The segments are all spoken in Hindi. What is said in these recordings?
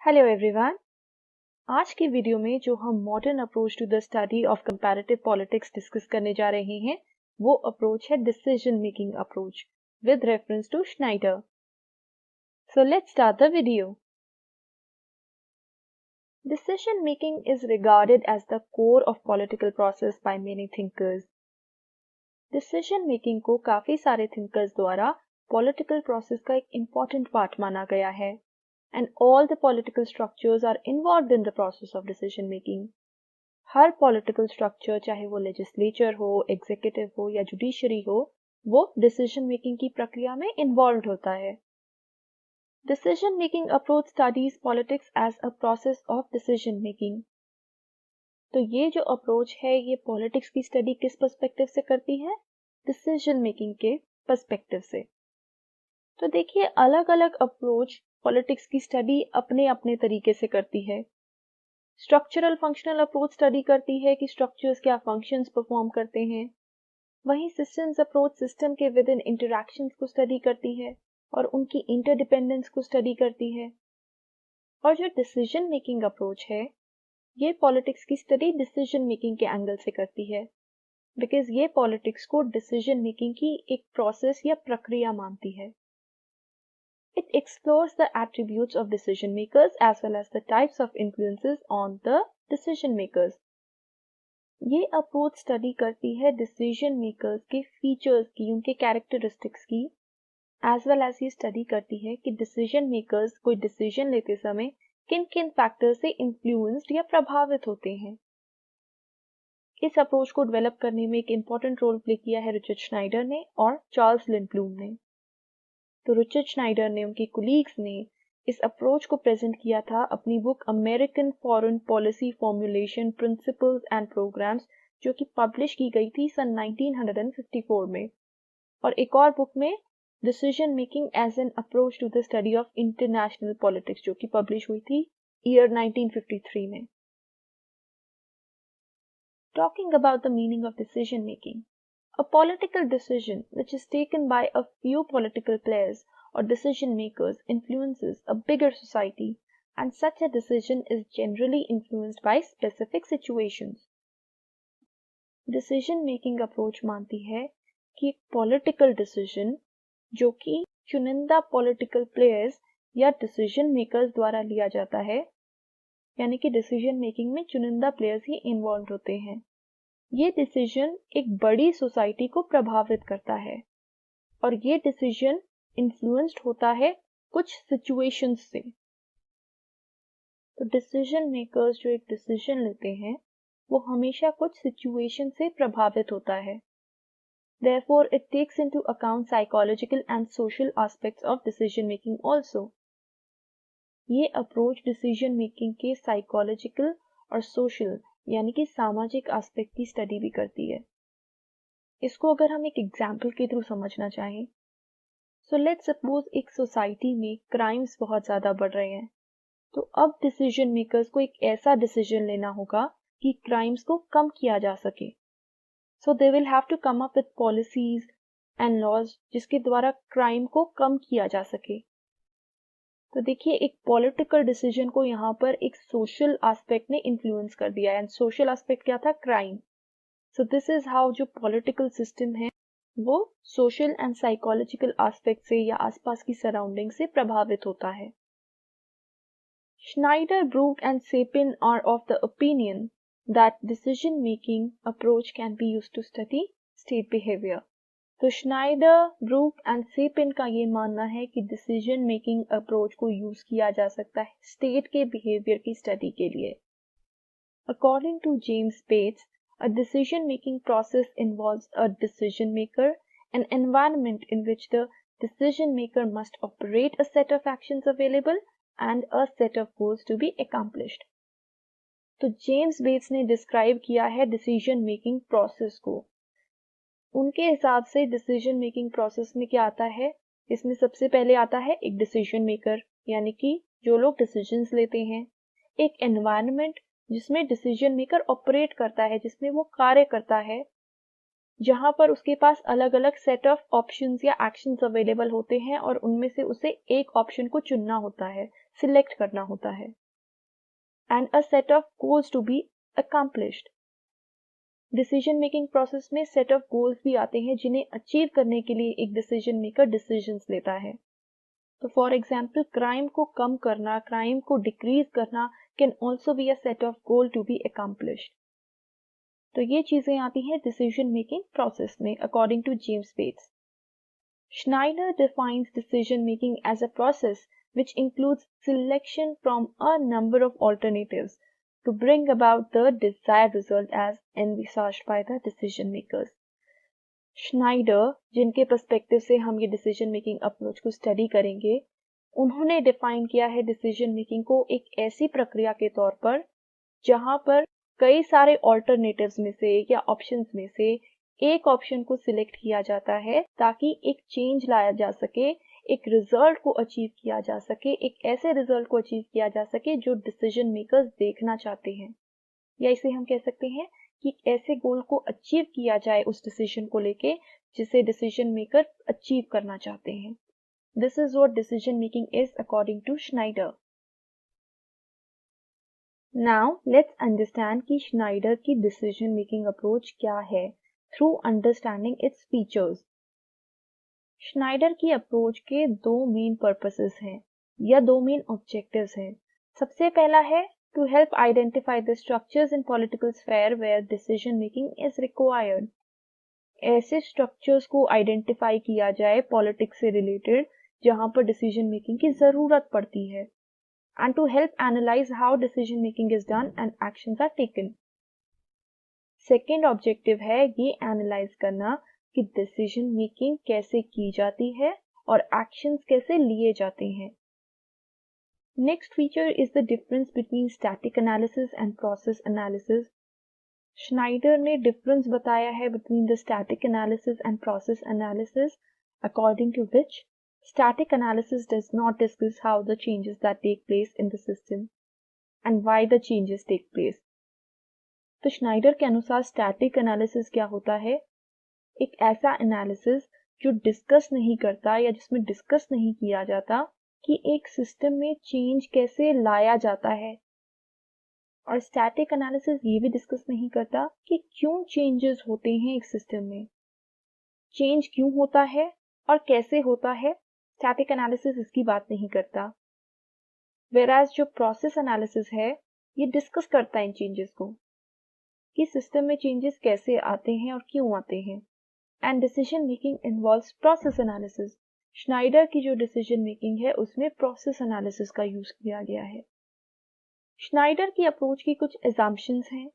Hello everyone. आज की वीडियो में जो हम modern approach to the study of comparative politics discuss करने जा रहे हैं वो अप्रोच है decision making approach with reference to Schneider. So let's start the video. Decision making is regarded as the core of political process by many thinkers. Decision making को काफी सारे thinkers द्वारा political process का एक important part माना गया है and all the political structures are involved in the process of decision making. Her political structure चाहे वो लेजिस्लेचर हो, एग्जीक्यूटिव हो या जुडिशरी हो, वो डिसीजन मेकिंग की प्रक्रिया में इन्वॉल्व होता है। Decision making approach studies politics as a process of decision making. तो ये जो अप्रोच है ये पॉलिटिक्स की स्टडी किस पर्सपेक्टिव से करती है? डिसीजन मेकिंग के पर्सपेक्टिव से। तो देखिए अलग अलग अप्रोच पॉलिटिक्स की स्टडी अपने अपने तरीके से करती है। स्ट्रक्चरल फंक्शनल अप्रोच स्टडी करती है कि स्ट्रक्चर्स क्या फंक्शंस परफॉर्म करते हैं। वहीं सिस्टम्स अप्रोच सिस्टम के विद इन इंटरैक्शंस को स्टडी करती है और उनकी इंटरडिपेंडेंस को स्टडी करती है। और जो डिसीजन मेकिंग अप्रोच है ये पॉलिटिक्स की स्टडी डिसीजन मेकिंग के एंगल से करती है, बिकॉज ये पॉलिटिक्स को डिसीजन मेकिंग की एक प्रोसेस या प्रक्रिया मानती है। It explores the attributes of decision makers as well as the types of influences on the decision makers. ये अप्रोच स्टडी करती है डिसीजन मेकर्स के फीचर्स की, उनके कैरेक्टरिस्टिक्स की, एज वेल एज ये स्टडी करती है कि डिसीजन मेकर्स कोई डिसीजन लेते समय किन किन फैक्टर से इन्फ्लुएंस्ड या प्रभावित होते हैं। इस अप्रोच को डेवलप करने में एक इम्पॉर्टेंट रोल प्ले किया है रिचर्ड श्नाइडर ने और चार्ल्स लिंडब्लूम ने। तो रिचर्ड श्नाइडर ने, उनके कोलीग्स ने इस अप्रोच को प्रेजेंट किया था अपनी book American foreign policy formulation principles and programmes, जो कि पब्लिश की गई थी सन 1954 में। और एक और बुक में decision making as an approach to the study of international politics, जो कि पब्लिश हुई थी ईयर 1953 में। Talking about the meaning of decision making, a political decision which is taken by a few political players or decision makers influences a bigger society, and such a decision is generally influenced by specific situations. Decision making approach मानती है कि एक political decision जो कि चुनिंदा political players या decision makers द्वारा लिया जाता है, यानी कि decision making में चुनिंदा players ही involved होते हैं, ये डिसीजन एक बड़ी सोसाइटी को प्रभावित करता है और ये डिसीजन इन्फ्लुएंस्ड होता है कुछ सिचुएशंस से। तो डिसीजन मेकर्स जो एक डिसीजन लेते हैं वो हमेशा कुछ सिचुएशन से प्रभावित होता है। Therefore, it takes into account psychological and social aspects of decision making also. ये अप्रोच डिसीजन मेकिंग के साइकोलॉजिकल और सोशल यानी कि सामाजिक एस्पेक्ट की स्टडी भी करती है। इसको अगर हम एक एग्जाम्पल के थ्रू समझना चाहें, सो लेट्स सपोज एक सोसाइटी में क्राइम्स बहुत ज्यादा बढ़ रहे हैं, तो अब डिसीजन मेकर्स को एक ऐसा डिसीजन लेना होगा कि क्राइम्स को कम किया जा सके। So they will have to come up with policies and laws जिसके द्वारा क्राइम को कम किया जा सके। तो देखिए एक पॉलिटिकल डिसीजन को यहाँ पर एक सोशल एस्पेक्ट ने इन्फ्लुएंस कर दिया है, एंड सोशल एस्पेक्ट क्या था? Crime. So this is how जो पॉलिटिकल सिस्टम है वो सोशल एंड साइकोलॉजिकल एस्पेक्ट से या आसपास की सराउंडिंग से प्रभावित होता है। Schneider, Brooke and Sapin are of the opinion that decision making approach can be used to study state behavior. तो Schneider, Brooke and Sapin का ये मानना है कि डिसीजन मेकिंग अप्रोच को यूज किया जा सकता है स्टेट के बिहेवियर की स्टडी के लिए। According to James Bates, a decision-making process involves a decision maker, an environment in which the decision maker must operate a set of actions available, and a set of goals to be accomplished. तो जेम्स बेट्स ने डिस्क्राइब किया है डिसीजन मेकिंग प्रोसेस को। उनके हिसाब से डिसीजन मेकिंग प्रोसेस में क्या आता है? इसमें सबसे पहले आता है एक डिसीजन मेकर, यानी कि जो लोग डिसीजंस लेते हैं, एक एनवायरनमेंट जिसमें डिसीजन मेकर ऑपरेट करता है, जिसमें वो कार्य करता है, जहां पर उसके पास अलग अलग सेट ऑफ ऑप्शंस या एक्शंस अवेलेबल होते हैं और उनमें से उसे एक ऑप्शन को चुनना होता है। सिलेक्ट करना होता है, and a set of goals to be accomplished. Decision making process में सेट ऑफ गोल्स भी आते हैं जिन्हें अचीव करने के लिए एक डिसीजन मेकर डिसीजंस लेता है। तो फॉर एग्जाम्पल, क्राइम को कम करना, क्राइम को डिक्रीज करना can also be a set of goal to be accomplished. तो ये चीजें आती हैं डिसीजन मेकिंग प्रोसेस में according to James Betts. Schneider defines decision making as a process which includes selection from a number of alternatives to bring about the desired result as envisaged by the decision makers. Schneider, जिनके पर्सपेक्टिव से हम ये डिसीजन मेकिंग अप्रोच को स्टडी करेंगे, उन्होंने डिफाइन किया है डिसीजन मेकिंग को एक ऐसी प्रक्रिया के तौर पर जहां पर कई सारे ऑल्टरनेटिव्स में से या ऑप्शंस में से एक ऑप्शन को सिलेक्ट किया जाता है ताकि एक चेंज लाया जा सके, एक रिजल्ट को अचीव किया जा सके, एक ऐसे रिजल्ट को अचीव किया जा सके जो डिसीजन मेकर्स देखना चाहते हैं, या इसे हम कह सकते हैं कि ऐसे गोल को अचीव किया जाए उस डिसीजन को लेके जिसे डिसीजन मेकर अचीव करना चाहते हैं। This is what decision making is according to Schneider. Now let's understand कि श्नाइडर की डिसीजन मेकिंग अप्रोच क्या है through understanding its features. Schneider की अप्रोच के दो मेन पर्पसेस हैं या दो मेन ऑब्जेक्टिव्स हैं। सबसे पहला है to help identify the structures in political sphere where decision making is required. ऐसे स्ट्रक्चर्स को आइडेंटिफाई किया जाए पॉलिटिक्स से रिलेटेड जहां पर डिसीजन मेकिंग की जरूरत पड़ती है, and to help analyse how decision making is done and actions are taken. Second objective है ये एनालाइज करना कि डिसीजन मेकिंग कैसे की जाती है और एक्शंस कैसे लिए जाते हैं। Next feature is the difference between static analysis and process analysis. Schneider ने डिफरेंस बताया है between the static analysis and process analysis, according to which static analysis does not discuss how the changes that take place in the system and why the changes take place. तो श्नाइडर के अनुसार स्टैटिक एनालिसिस क्या होता है? एक ऐसा एनालिसिस जो डिस्कस नहीं करता या जिसमें डिस्कस नहीं किया जाता कि एक सिस्टम में चेंज कैसे लाया जाता है, और स्टैटिक एनालिसिस ये भी डिस्कस नहीं करता कि क्यों चेंजेस होते हैं एक सिस्टम में, चेंज क्यों होता है और कैसे होता है, स्टैटिक एनालिसिस इसकी बात नहीं करता। वेराज जो प्रोसेस एनालिसिस है ये डिस्कस करता है इन चेंजेस को कि सिस्टम में चेंजेस कैसे आते हैं और क्यों आते हैं। And decision making involves process analysis. Schneider की जो डिसीजन मेकिंग है उसमें प्रोसेस एनालिसिस का यूज किया गया है। श्नाइडर की अप्रोच की कुछ assumptions हैं,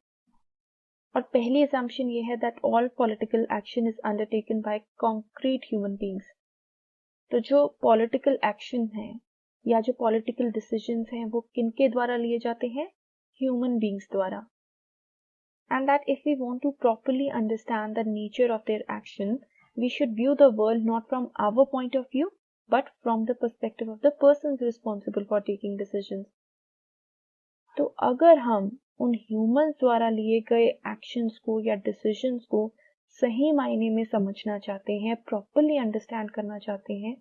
और पहली assumption ये है that all political action is undertaken by concrete human beings। तो जो political action है या जो political decisions हैं वो किनके द्वारा लिए जाते हैं? human beings द्वारा। And that if we want to properly understand the nature of their action, we should view the world not from our point of view, but from the perspective of the persons responsible for taking decisions। तो अगर हम उन ह्यूमंस द्वारा लिए गए एक्शंस को या डिसीजंस को सही मायने में समझना चाहते हैं, प्रॉपरली अंडरस्टैंड करना चाहते हैं,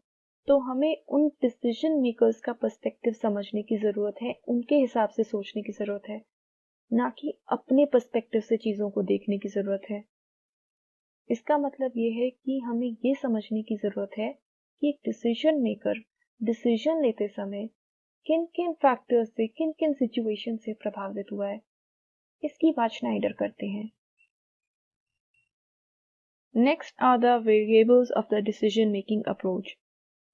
तो हमें उन डिसीजन मेकर्स का पर्सपेक्टिव समझने की ज़रूरत है, उनके हिसाब से सोचने की ज़रूरत है, ना कि अपने पर्सपेक्टिव से चीज़ों को देखने की ज़रूरत है। इसका मतलब ये है कि हमें ये समझने की ज़रूरत है कि एक डिसीजन मेकर डिसीजन लेते समय किन किन फैक्टर्स से, किन किन सिचुएशन से प्रभावित हुआ है, इसकी बात श्नाइडर करते हैं। Next are the variables of the decision making approach.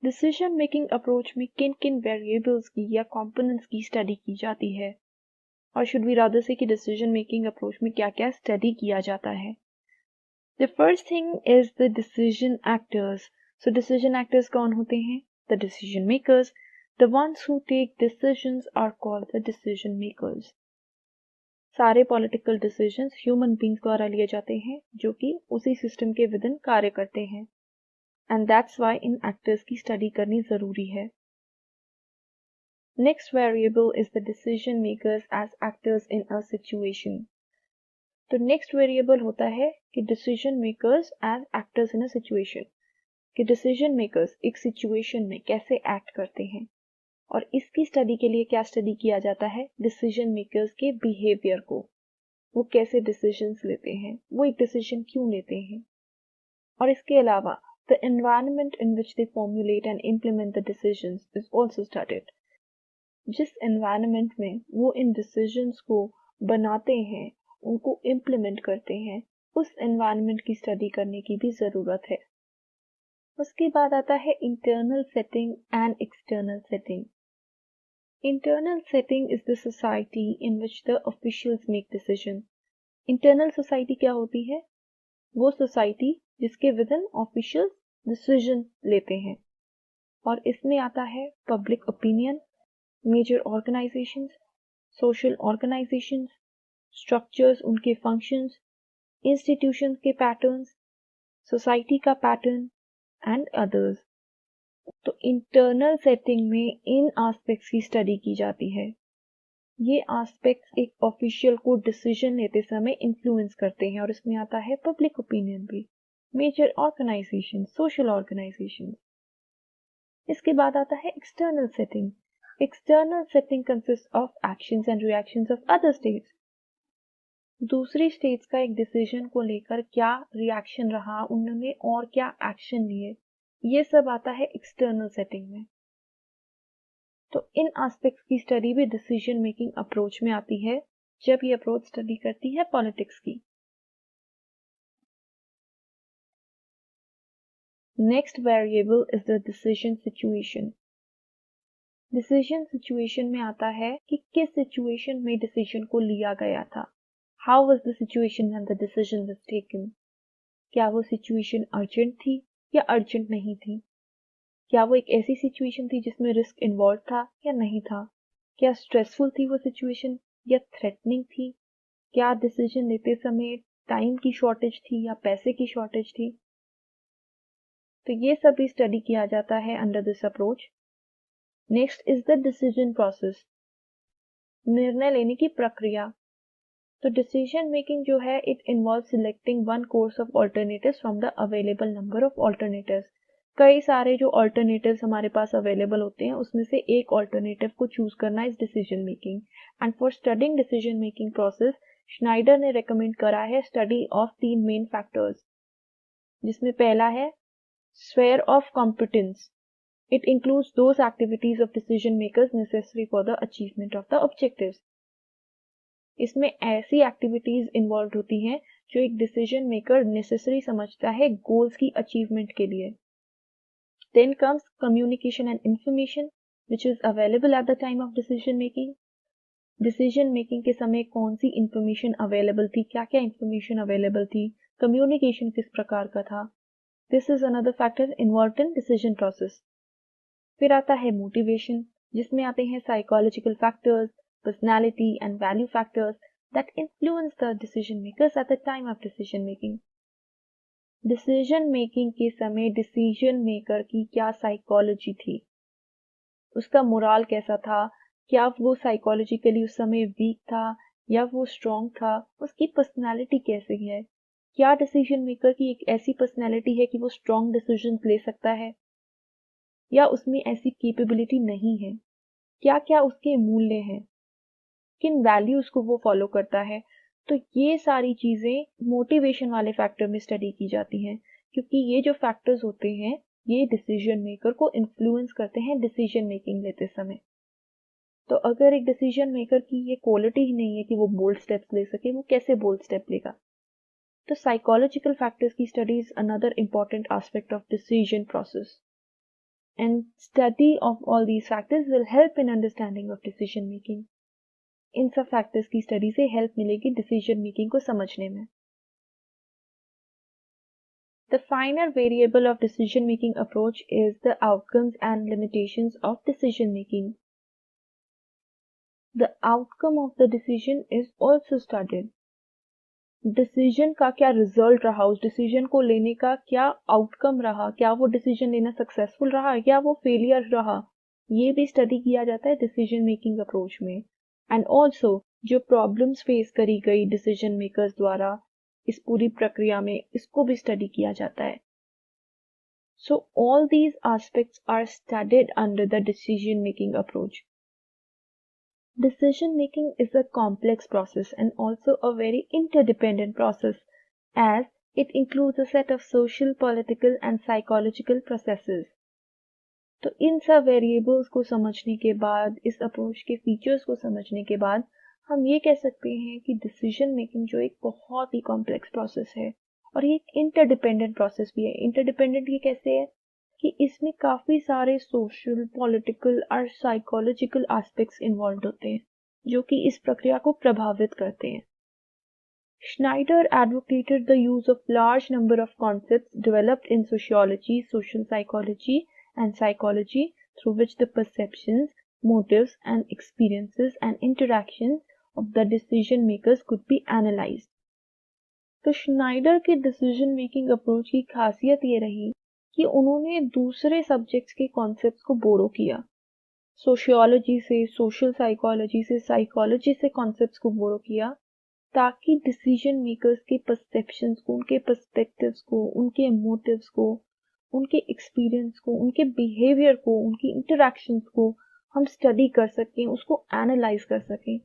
Decision making approach में किन किन वेरिएबल्स की या कंपोनेंट्स की स्टडी की जाती है, और शुड वी रादर से कि डिसीजन मेकिंग अप्रोच में क्या क्या स्टडी किया जाता है। The first thing is the decision actors. So decision actors कौन होते हैं? The decision makers. The ones who take decisions are called the decision makers। सारे पॉलिटिकल डिसीजंस ह्यूमन बींग्स द्वारा लिए जाते हैं जो कि उसी सिस्टम के विदिन कार्य करते हैं, एंड दैट्स वाई इन एक्टर्स की स्टडी करनी जरूरी है। Next variable is the decision makers as actors in a situation. तो नेक्स्ट वेरिएबल होता है कि decision makers as actors in a situation, कि डिसीजन मेकर्स एक सिचुएशन में कैसे एक्ट करते हैं। और इसकी स्टडी के लिए क्या स्टडी किया जाता है, डिसीजन मेकर्स के बिहेवियर को, वो कैसे डिसीजंस लेते हैं, वो एक डिसीजन क्यों लेते हैं। और इसके अलावा the environment in which they formulate and implement the decisions is also studied. जिस एनवायरनमेंट में वो इन डिसीजंस को बनाते हैं, उनको इम्प्लीमेंट करते हैं, उस एनवायरनमेंट की स्टडी करने की भी ज़रूरत है। उसके बाद आता है internal setting and external setting. Internal setting is the society in which the officials make decision. Internal society क्या होती है, वो सोसाइटी जिसके विद इन ऑफिशियल्स डिसीजन लेते हैं। और इसमें आता है public opinion, major organisations, social organisations, structures, उनके फंक्शंस, इंस्टीट्यूशंस के पैटर्न्स, सोसाइटी का पैटर्न एंड अदर्स। तो इंटरनल सेटिंग में इन एस्पेक्ट्स की स्टडी की जाती है। ये एस्पेक्ट्स एक ऑफिशियल को डिसीजन लेते समय इन्फ्लुएंस करते हैं और इसमें आता है पब्लिक ओपिनियन भी, मेजर ऑर्गेनाइजेशन, सोशल ऑर्गेनाइजेशन। इसके बाद आता है external setting. External setting consists of actions and reactions of other states. दूसरी स्टेट्स का एक डिसीजन को लेकर क्या रिएक्शन रहा, उन्होंने और क्या एक्शन लिए, ये सब आता है एक्सटर्नल सेटिंग में। तो इन एस्पेक्ट्स की स्टडी भी डिसीजन मेकिंग अप्रोच में आती है, जब ये अप्रोच स्टडी करती है पॉलिटिक्स की। Next variable is the decision situation. Decision situation में आता है कि किस सिचुएशन में डिसीजन को लिया गया था। How was the situation when the decision was taken. क्या वो सिचुएशन अर्जेंट थी या अर्जेंट नहीं थी। क्या वो एक ऐसी सिचुएशन थी जिसमें रिस्क इन्वॉल्व था या नहीं था। क्या स्ट्रेसफुल थी वो सिचुएशन या थ्रेटनिंग थी। क्या डिसीजन लेते समय टाइम की शॉर्टेज थी या पैसे की शॉर्टेज थी। तो ये सब भी स्टडी किया जाता है under this approach. Next is the decision process, निर्णय लेने की प्रक्रिया। तो डिसीजन मेकिंग जो है, it involve selecting one course of alternatives from the available number of alternatives. कई सारे जो ऑल्टरनेटिव्स हमारे पास अवेलेबल होते हैं, उसमें से एक ऑल्टरनेटिव को चूज करना is decision making. And for studying decision making process, Schneider ने रेकमेंड करा है स्टडी ऑफ 3 मेन फैक्टर्स, जिसमें पहला है sphere of competence. It includes those activities of decision makers necessary for the achievement of the objectives. इसमें ऐसी एक्टिविटीज इन्वॉल्व होती हैं जो एक डिसीजन मेकर नेसेसरी समझता है गोल्स की अचीवमेंट के लिए। Then comes communication and information which is available at the time of decision making. Decision making के समय कौन सी इंफॉर्मेशन अवेलेबल थी, क्या क्या इंफॉर्मेशन अवेलेबल थी, कम्युनिकेशन किस प्रकार का था। This is another factor involved in decision process. फिर आता है मोटिवेशन, जिसमें आते हैं psychological factors, personality and value factors that influence the decision makers at the time of decision making. Decision making के समय डिसीजन मेकर की क्या साइकोलॉजी थी, उसका मोरल कैसा था, क्या वो साइकोलॉजिकली उस समय वीक था या वो स्ट्रॉन्ग था, उसकी पर्सनालिटी कैसी है, क्या डिसीजन मेकर की एक ऐसी पर्सनालिटी है कि वो स्ट्रॉन्ग डिसीजन ले सकता है या उसमें ऐसी कैपेबिलिटी नहीं है, क्या क्या उसके मूल्य हैं, किन वैल्यूज को वो फॉलो करता है। तो ये सारी चीजें मोटिवेशन वाले फैक्टर में स्टडी की जाती हैं, क्योंकि ये जो फैक्टर्स होते हैं ये डिसीजन मेकर को इन्फ्लुएंस करते हैं डिसीजन मेकिंग लेते समय। तो अगर एक डिसीजन मेकर की ये क्वालिटी ही नहीं है कि वो बोल्ड स्टेप्स ले सके, वो कैसे बोल्ड स्टेप लेगा। तो साइकोलॉजिकल फैक्टर्स की study is another important aspect of decision process. And study of all these factors will help in understanding of decision making. इन सब फैक्टर्स की स्टडी से हेल्प मिलेगी डिसीजन मेकिंग को समझने में। The final variable of decision making approach is the outcomes and limitations of decision making. The outcome of the decision is also studied. Decision का क्या रिजल्ट रहा, उस डिसीजन को लेने का क्या आउटकम रहा, क्या वो डिसीजन लेना सक्सेसफुल रहा या वो फेलियर रहा, ये भी स्टडी किया जाता है डिसीजन मेकिंग अप्रोच में। एंड ऑल्सो जो प्रॉब्लम्स फेस करी गई डिसीजन मेकर्स द्वारा इस पूरी प्रक्रिया में, इसको भी स्टडी किया जाता है। So all these aspects are studied under the decision-making approach. Decision-making is a complex process and also a very interdependent process, as it includes a set of social, political and psychological processes. तो इन सब वेरिएबल्स को समझने के बाद, इस अप्रोच के फीचर्स को समझने के बाद, हम ये कह सकते हैं कि डिसीजन मेकिंग जो एक बहुत ही कॉम्प्लेक्स प्रोसेस है और ये एक इंटरडिपेंडेंट प्रोसेस भी है। इंटरडिपेंडेंट ये कैसे है कि इसमें काफी सारे सोशल, पॉलिटिकल और साइकोलॉजिकल एस्पेक्ट्स इन्वॉल्व होते हैं जो कि इस प्रक्रिया को प्रभावित करते हैं। Schneider advocated the use of large number of concepts developed in sociology, social psychology, and psychology through which the perceptions, motives, and experiences and interactions of the decision makers could be analyzed. तो Schneider के decision making approach की खासियत ये रही कि उन्होंने दूसरे सब्जेक्ट्स के कॉन्सेप्ट्स को बोरो किया, सोशियोलॉजी से, सोशल साइकोलॉजी से, साइकोलॉजी से कॉन्सेप्ट्स को बोरो किया ताकि डिसीजन मेकर्स के परसेप्शंस को, उनके पर्सपेक्टिव्स को, उनके मोटिव्स को, उनके एक्सपीरियंस को, उनके बिहेवियर को, उनकी इंटरैक्शंस को हम स्टडी कर सकें, उसको एनालाइज कर सकें।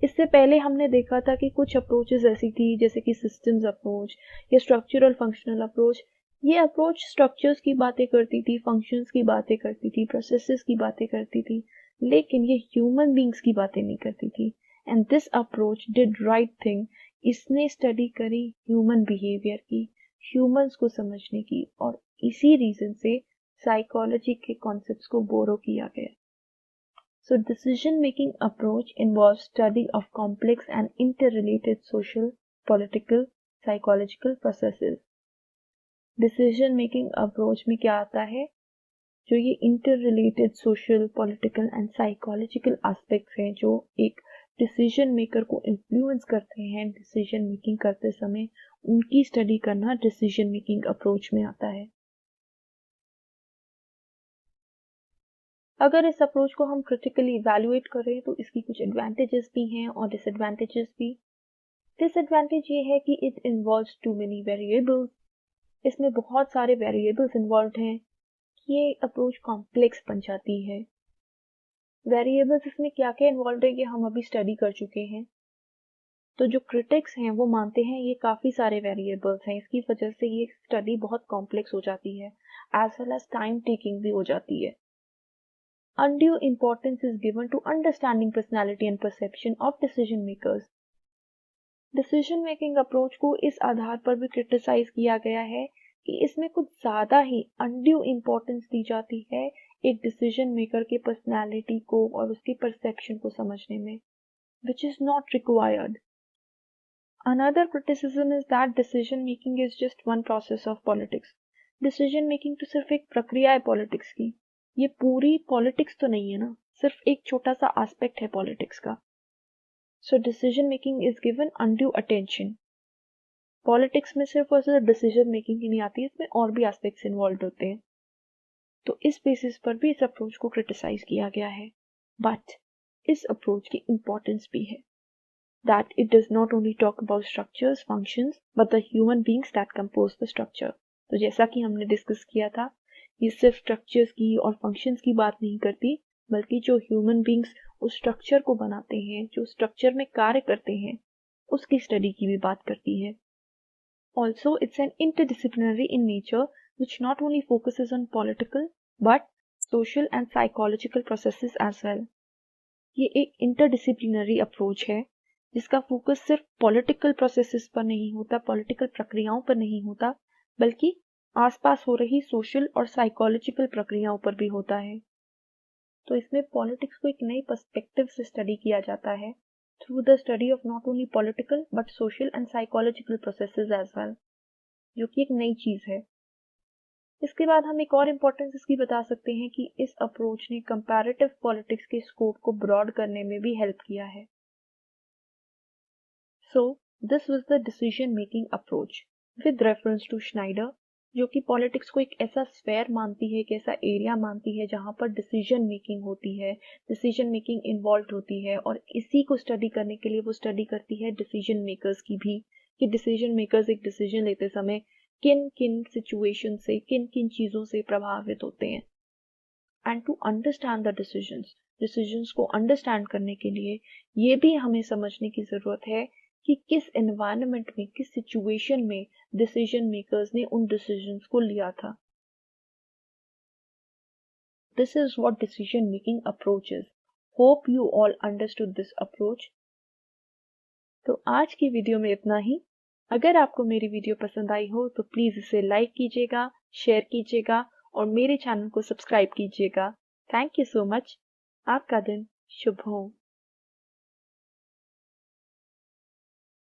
इससे पहले हमने देखा था कि कुछ अप्रोचेस ऐसी थी जैसे कि सिस्टम्स अप्रोच या स्ट्रक्चरल फंक्शनल अप्रोच। ये अप्रोच स्ट्रक्चर्स की बातें करती थी, फंक्शंस की बातें करती थी, प्रोसेसेस की बातें करती थी, लेकिन ये ह्यूमन बींग्स की बातें नहीं करती थी। And this approach did right thing, इसने स्टडी करी ह्यूमन बिहेवियर की, ह्यूमंस को समझने की, और इसी रीजन से साइकोलॉजी के कॉन्सेप्ट्स को बोरो किया गया। So decision-making approach involves study of complex and interrelated social, political, psychological processes. Decision-making approach में क्या आता है? जो ये interrelated social, political and psychological aspects हैं जो एक decision maker को influence करते हैं decision making करते समय, उनकी study करना decision making approach में आता है। अगर इस अप्रोच को हम क्रिटिकली इवैल्यूएट करें तो इसकी कुछ एडवांटेजेस भी हैं और डिसएडवांटेजेस भी। डिसएडवांटेज ये है कि it involves too many variables, इसमें बहुत सारे वेरिएबल्स इन्वॉल्व हैं, ये अप्रोच कॉम्प्लेक्स बन जाती है। वेरिएबल्स इसमें क्या क्या इन्वॉल्व है ये हम अभी स्टडी कर चुके हैं। तो जो क्रिटिक्स हैं वो मानते हैं ये काफ़ी सारे वेरिएबल्स हैं, इसकी वजह से ये स्टडी बहुत कॉम्प्लेक्स हो जाती है, as well as time taking भी हो जाती है। Undue importance is given to understanding personality and perception of decision makers. Decision making approach को इस आधार पर भी क्रिटिसाइज किया गया है कि इसमें कुछ ज्यादा ही undue importance दी जाती है एक डिसीजन मेकर के पर्सनालिटी को और उसकी परसेप्शन को समझने में, which is not required. Another criticism is that decision making is just one process of politics. Decision making तो सिर्फ एक प्रक्रिया है पॉलिटिक्स की, ये पूरी पॉलिटिक्स तो नहीं है ना, सिर्फ एक छोटा सा एस्पेक्ट है पॉलिटिक्स का। So decision making is given undue attention. Politics में सिर्फ और सिर्फ डिसीजन मेकिंग ही नहीं आती, इसमें और भी एस्पेक्ट्स इन्वॉल्व होते हैं। तो इस बेसिस पर भी इस अप्रोच को क्रिटिसाइज किया गया है, बट इस अप्रोच की इंपॉर्टेंस भी है that it does not only talk about structures, functions, but the human beings that compose the structure. तो जैसा कि हमने डिस्कस किया था, ये सिर्फ स्ट्रक्चर्स की और फंक्शंस की बात नहीं करती, बल्कि जो ह्यूमन बींग्स उस स्ट्रक्चर को बनाते हैं, जो स्ट्रक्चर में कार्य करते हैं, उसकी स्टडी की भी बात करती है। Also it's an interdisciplinary in nature which not only focuses on political but social and psychological processes as well. ये एक इंटरडिसिप्लिनरी अप्रोच है जिसका फोकस सिर्फ पॉलिटिकल प्रोसेसेस पर नहीं होता, पॉलिटिकल प्रक्रियाओं पर नहीं होता, बल्कि आसपास हो रही सोशल और साइकोलॉजिकल प्रक्रियाओं पर भी होता है। तो इसमें पॉलिटिक्स को एक नए पर्सपेक्टिव से स्टडी किया जाता है through the study of not only political but social and psychological processes as well, जो कि एक नई चीज है। इसके बाद हम एक और इम्पोर्टेंस इसकी बता सकते हैं कि इस अप्रोच ने कंपैरेटिव पॉलिटिक्स के स्कोप को ब्रॉड करने में भी हेल्प किया है। So this was the decision making approach with reference to Schneider, जो कि पॉलिटिक्स को एक ऐसा स्फेयर मानती है, एक ऐसा एरिया मानती है जहां पर डिसीजन मेकिंग होती है, डिसीजन मेकिंग इन्वॉल्व होती है, और इसी को स्टडी करने के लिए वो स्टडी करती है डिसीजन मेकर्स की भी, कि डिसीजन मेकर्स एक डिसीजन लेते समय किन किन सिचुएशन से, किन किन चीज़ों से प्रभावित होते हैं। And to understand the decisions को अंडरस्टैंड करने के लिए ये भी हमें समझने की ज़रूरत है कि किस एनवायरनमेंट में, किस सिचुएशन में डिसीजन मेकर्स ने उन डिसीजंस को लिया था। This is what decision making approach is. Hope you all understood this approach. तो आज की वीडियो में इतना ही। अगर आपको मेरी वीडियो पसंद आई हो तो प्लीज़ इसे लाइक कीजिएगा, शेयर कीजिएगा और मेरे चैनल को सब्सक्राइब कीजिएगा। Thank you so much. आपका दिन शुभ हो।